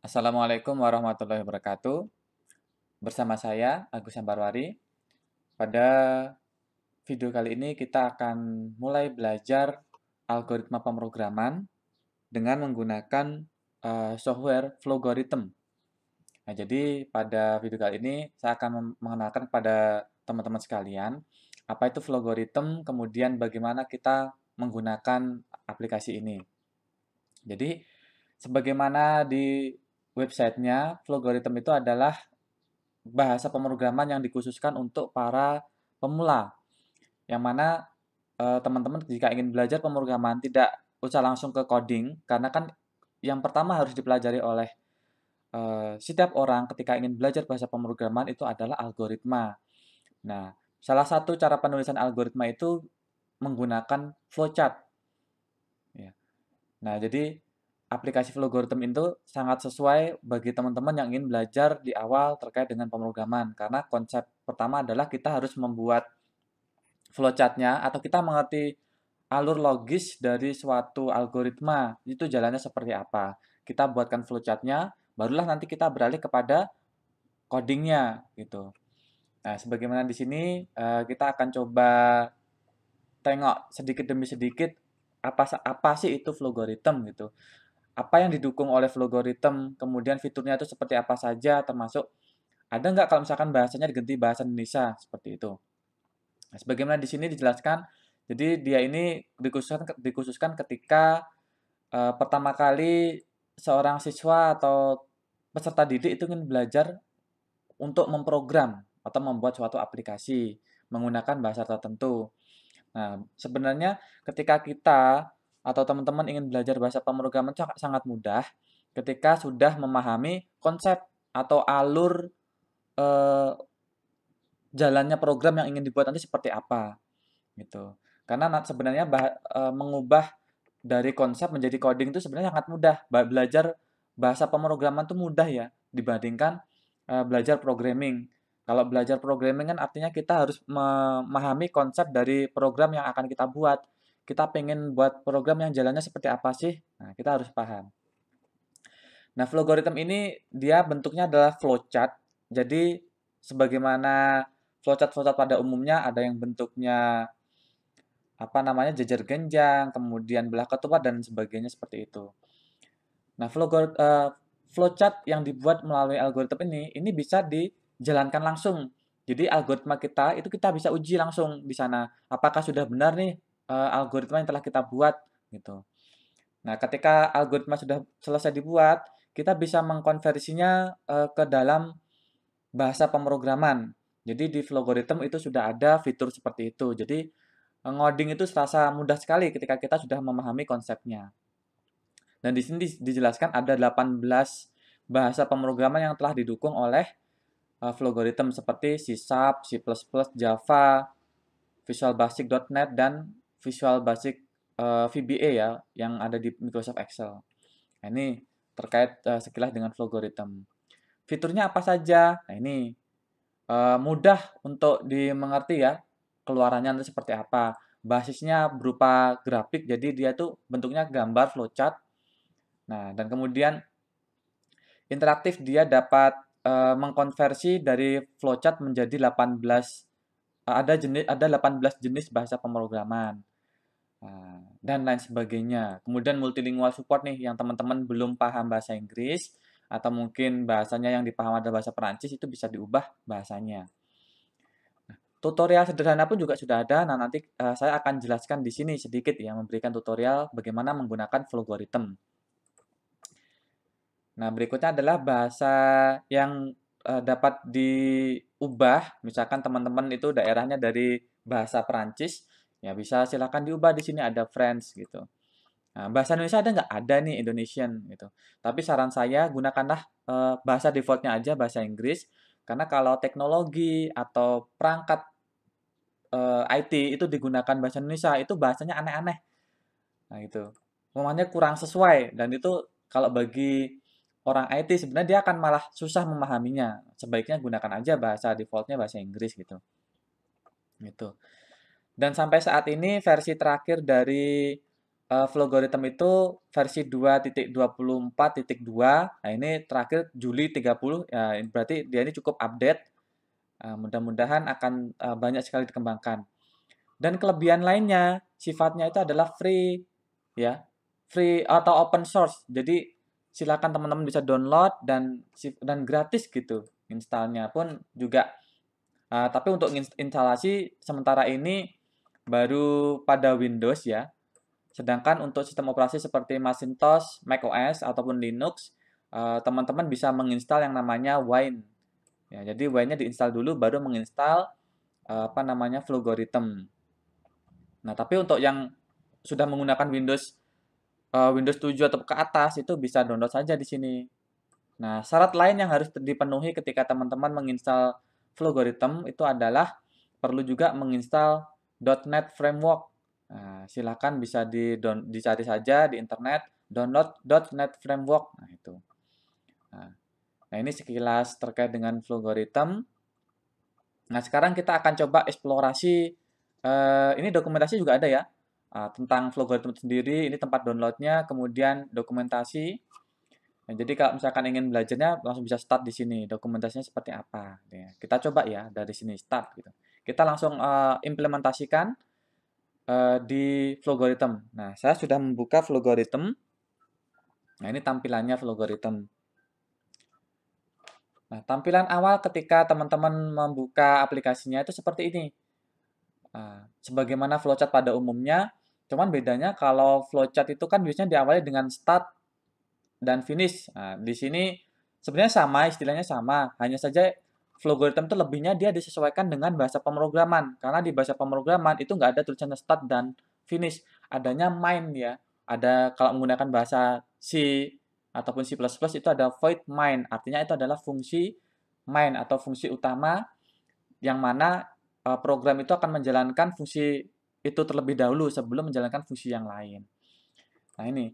Assalamualaikum warahmatullahi wabarakatuh. Bersama saya, Agus Sambarwari. Pada video kali ini kita akan mulai belajar algoritma pemrograman dengan menggunakan software Flowgorithm. Nah, jadi pada video kali ini saya akan mengenalkan kepada teman-teman sekalian apa itu Flowgorithm, kemudian bagaimana kita menggunakan aplikasi ini. Jadi, sebagaimana di websitenya, Flowgorithm itu adalah bahasa pemrograman yang dikhususkan untuk para pemula, yang mana teman-teman jika ingin belajar pemrograman tidak usah langsung ke coding, karena kan yang pertama harus dipelajari oleh setiap orang ketika ingin belajar bahasa pemrograman itu adalah algoritma. Nah, salah satu cara penulisan algoritma itu menggunakan flowchart. Ya. Nah, jadi aplikasi Flowgorithm itu sangat sesuai bagi teman-teman yang ingin belajar di awal terkait dengan pemrograman. Karena konsep pertama adalah kita harus membuat flowchart-nya atau kita mengerti alur logis dari suatu algoritma. Itu jalannya seperti apa. Kita buatkan flowchart-nya, barulah nanti kita beralih kepada coding-nya gitu. Nah, sebagaimana di sini kita akan coba tengok sedikit demi sedikit apa sih itu Flowgorithm gitu. Apa yang didukung oleh Flowgorithm, kemudian fiturnya itu seperti apa saja, termasuk ada nggak kalau misalkan bahasanya diganti bahasa Indonesia, seperti itu. Nah, sebagaimana di sini dijelaskan, jadi dia ini dikhususkan ketika pertama kali seorang siswa atau peserta didik itu ingin belajar untuk memprogram atau membuat suatu aplikasi menggunakan bahasa tertentu. Nah, sebenarnya ketika kita atau teman-teman ingin belajar bahasa pemrograman sangat mudah ketika sudah memahami konsep atau alur eh, jalannya program yang ingin dibuat nanti seperti apa gitu. Karena sebenarnya mengubah dari konsep menjadi coding itu sebenarnya sangat mudah. Belajar bahasa pemrograman itu mudah ya dibandingkan belajar programming. Kalau belajar programming kan artinya kita harus memahami konsep dari program yang akan kita buat. Kita pengen buat program yang jalannya seperti apa sih? Nah, kita harus paham. Nah, Flowgorithm ini dia bentuknya adalah flowchart. Jadi, sebagaimana flowchart-flowchart pada umumnya ada yang bentuknya apa namanya jejer genjang, kemudian belah ketupat dan sebagainya seperti itu. Nah, flowchart yang dibuat melalui algoritma ini bisa dijalankan langsung. Jadi algoritma kita itu kita bisa uji langsung di sana. Apakah sudah benar nih algoritma yang telah kita buat gitu. Nah, ketika algoritma sudah selesai dibuat, kita bisa mengkonversinya ke dalam bahasa pemrograman. Jadi di Flowgorithm itu sudah ada fitur seperti itu. Jadi ngoding itu serasa mudah sekali ketika kita sudah memahami konsepnya. Dan di sini dijelaskan ada 18 bahasa pemrograman yang telah didukung oleh Flowgorithm seperti C#, C++, Java, Visual Basic.NET dan Visual Basic VBA ya yang ada di Microsoft Excel. Nah, ini terkait sekilas dengan Flowgorithm. Fiturnya apa saja? Nah, ini mudah untuk dimengerti ya, keluarannya nanti seperti apa. Basisnya berupa grafik, jadi dia tuh bentuknya gambar flowchart. Nah, dan kemudian interaktif dia dapat mengkonversi dari flowchart menjadi 18 ada 18 jenis bahasa pemrograman. Nah, dan lain sebagainya. Kemudian multilingual support nih yang teman-teman belum paham bahasa Inggris atau mungkin bahasanya yang dipaham adalah bahasa Perancis itu bisa diubah bahasanya. Tutorial sederhana pun juga sudah ada. Nah, nanti saya akan jelaskan di sini sedikit ya, memberikan tutorial bagaimana menggunakan Flowgorithm. Nah, berikutnya adalah bahasa yang dapat diubah. Misalkan teman-teman itu daerahnya dari bahasa Perancis, ya bisa silakan diubah di sini ada French gitu. Nah, bahasa Indonesia ada nggak? Ada nih Indonesian gitu. Tapi saran saya gunakanlah bahasa defaultnya aja bahasa Inggris, karena kalau teknologi atau perangkat IT itu digunakan bahasa Indonesia, itu bahasanya aneh-aneh. Nah, itu. Momennya kurang sesuai dan itu kalau bagi orang IT sebenarnya dia akan malah susah memahaminya. Sebaiknya gunakan aja bahasa defaultnya bahasa Inggris gitu. Gitu. Dan sampai saat ini versi terakhir dari Flowgorithm itu versi 2.24.2. Nah, ini terakhir Juli 30, ya berarti dia ini cukup update. Mudah-mudahan akan banyak sekali dikembangkan. Dan kelebihan lainnya, sifatnya itu adalah free, ya, free atau open source. Jadi silakan teman-teman bisa download dan gratis gitu. Installnya pun juga. Tapi untuk instalasi sementara ini baru pada Windows ya. Sedangkan untuk sistem operasi seperti Macintosh, macOS ataupun Linux, teman-teman bisa menginstal yang namanya Wine. Ya, jadi Wine-nya diinstal dulu baru menginstal apa namanya Flowgorithm. Nah, tapi untuk yang sudah menggunakan Windows 7 atau ke atas itu bisa download saja di sini. Nah, syarat lain yang harus dipenuhi ketika teman-teman menginstal Flowgorithm itu adalah perlu juga menginstal .NET Framework. Nah, silakan bisa dicari saja di internet download .NET Framework. Nah, itu. Nah, ini sekilas terkait dengan Flowgorithm. Nah, sekarang kita akan coba eksplorasi. Ini dokumentasi juga ada ya. Tentang Flowgorithm itu sendiri, ini tempat downloadnya, kemudian dokumentasi. Nah, jadi kalau misalkan ingin belajarnya langsung bisa start di sini. Dokumentasinya seperti apa? Ya, kita coba ya dari sini start gitu. Kita langsung implementasikan di Flowgorithm. Nah, saya sudah membuka Flowgorithm. Nah, ini tampilannya Flowgorithm. Nah, tampilan awal ketika teman-teman membuka aplikasinya itu seperti ini. Sebagaimana flowchart pada umumnya, cuman bedanya kalau flowchart itu kan biasanya diawali dengan start dan finish. Nah, di sini sebenarnya sama, istilahnya sama. Hanya saja Flowgorithm itu lebihnya dia disesuaikan dengan bahasa pemrograman. Karena di bahasa pemrograman itu nggak ada tulisannya start dan finish. Adanya main ya. Ada kalau menggunakan bahasa C ataupun C++ itu ada void main. Artinya itu adalah fungsi main atau fungsi utama yang mana program itu akan menjalankan fungsi itu terlebih dahulu sebelum menjalankan fungsi yang lain. Nah, ini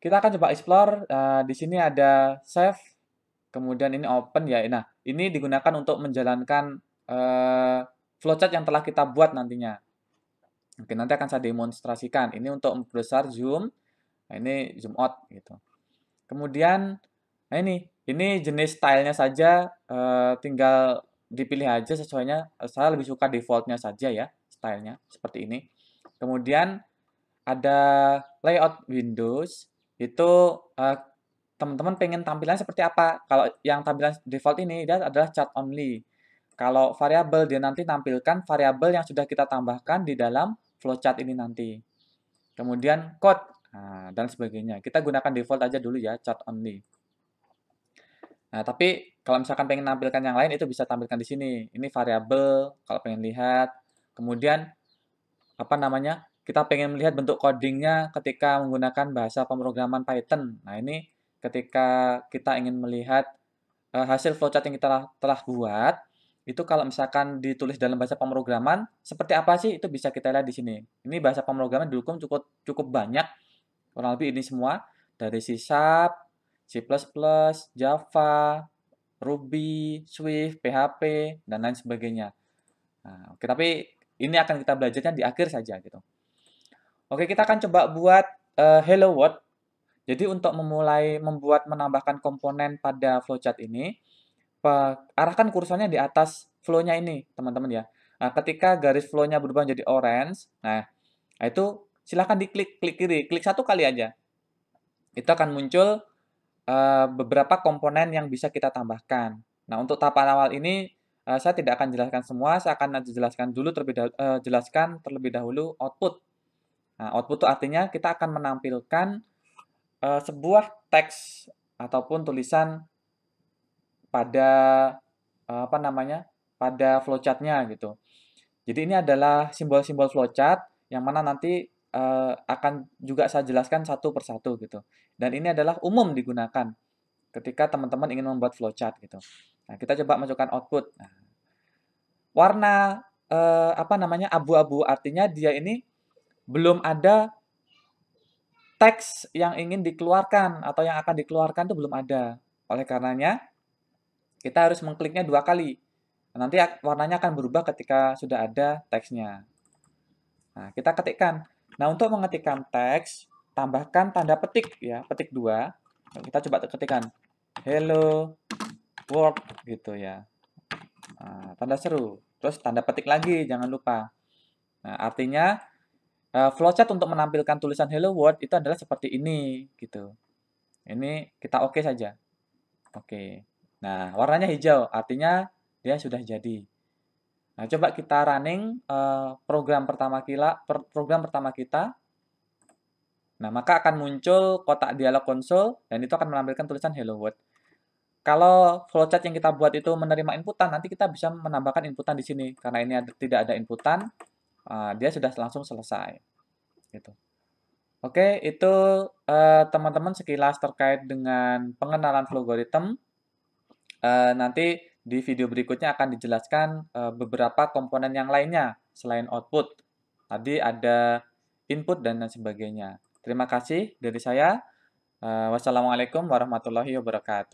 kita akan coba explore. Di sini ada save, kemudian ini open ya. Nah, ini digunakan untuk menjalankan flowchart yang telah kita buat nantinya. Oke, nanti akan saya demonstrasikan. Ini untuk membesar zoom. Nah, ini zoom out gitu. Kemudian, nah ini jenis stylenya saja, tinggal dipilih aja sesuainya. Saya lebih suka defaultnya saja ya, stylenya seperti ini. Kemudian ada layout Windows. Itu teman-teman pengen tampilan seperti apa? Kalau yang tampilan default ini dia adalah chart only. Kalau variabel dia nanti nampilkan variabel yang sudah kita tambahkan di dalam flowchart ini nanti. Kemudian code dan sebagainya. Kita gunakan default aja dulu ya, chart only. Nah, tapi kalau misalkan pengen nampilkan yang lain itu bisa tampilkan di sini. Ini variabel kalau pengen lihat. Kemudian apa namanya? Kita pengen melihat bentuk codingnya ketika menggunakan bahasa pemrograman Python. Nah, ini ketika kita ingin melihat hasil flowchart yang kita telah buat, itu kalau misalkan ditulis dalam bahasa pemrograman, seperti apa sih? Itu bisa kita lihat di sini. Ini bahasa pemrograman didukung cukup cukup banyak, kurang lebih ini semua, dari C#, C++, Java, Ruby, Swift, PHP, dan lain sebagainya. Nah, oke, tapi ini akan kita belajarnya di akhir saja gitu. Oke, kita akan coba buat Hello World. Jadi untuk memulai membuat menambahkan komponen pada flowchart ini, arahkan kursornya di atas flow-nya ini, teman-teman ya. Nah, ketika garis flow-nya berubah menjadi orange, nah itu silahkan diklik, klik kiri, klik satu kali aja. Itu akan muncul beberapa komponen yang bisa kita tambahkan. Nah, untuk tahapan awal ini saya tidak akan jelaskan semua, saya akan jelaskan terlebih dahulu output. Nah, output itu artinya kita akan menampilkan sebuah teks ataupun tulisan pada apa namanya? Pada flowchart-nya gitu. Jadi ini adalah simbol-simbol flowchart yang mana nanti akan juga saya jelaskan satu persatu gitu. Dan ini adalah umum digunakan ketika teman-teman ingin membuat flowchart gitu. Nah, kita coba masukkan output. Nah, warna apa namanya? Abu-abu artinya dia ini belum ada teks yang ingin dikeluarkan atau yang akan dikeluarkan itu belum ada. Oleh karenanya, kita harus mengkliknya 2 kali. Nanti warnanya akan berubah ketika sudah ada teksnya. Nah, kita ketikkan Nah, untuk mengetikkan teks, tambahkan tanda petik ya, petik 2. Kita coba ketikkan hello world gitu ya. Nah, tanda seru. Terus tanda petik lagi, jangan lupa. Nah, artinya flowchart untuk menampilkan tulisan hello world itu adalah seperti ini gitu. Ini kita oke saja. Oke. Nah, warnanya hijau, artinya dia sudah jadi. Nah, coba kita running program pertama kita. Nah, maka akan muncul kotak dialog konsol dan itu akan menampilkan tulisan hello world. Kalau flowchart yang kita buat itu menerima inputan, nanti kita bisa menambahkan inputan di sini. Karena ini tidak ada inputan, dia sudah langsung selesai. Gitu. Oke, itu teman-teman sekilas terkait dengan pengenalan Flowgorithm. Nanti di video berikutnya akan dijelaskan beberapa komponen yang lainnya selain output. Tadi ada input dan lain sebagainya. Terima kasih dari saya. Wassalamualaikum warahmatullahi wabarakatuh.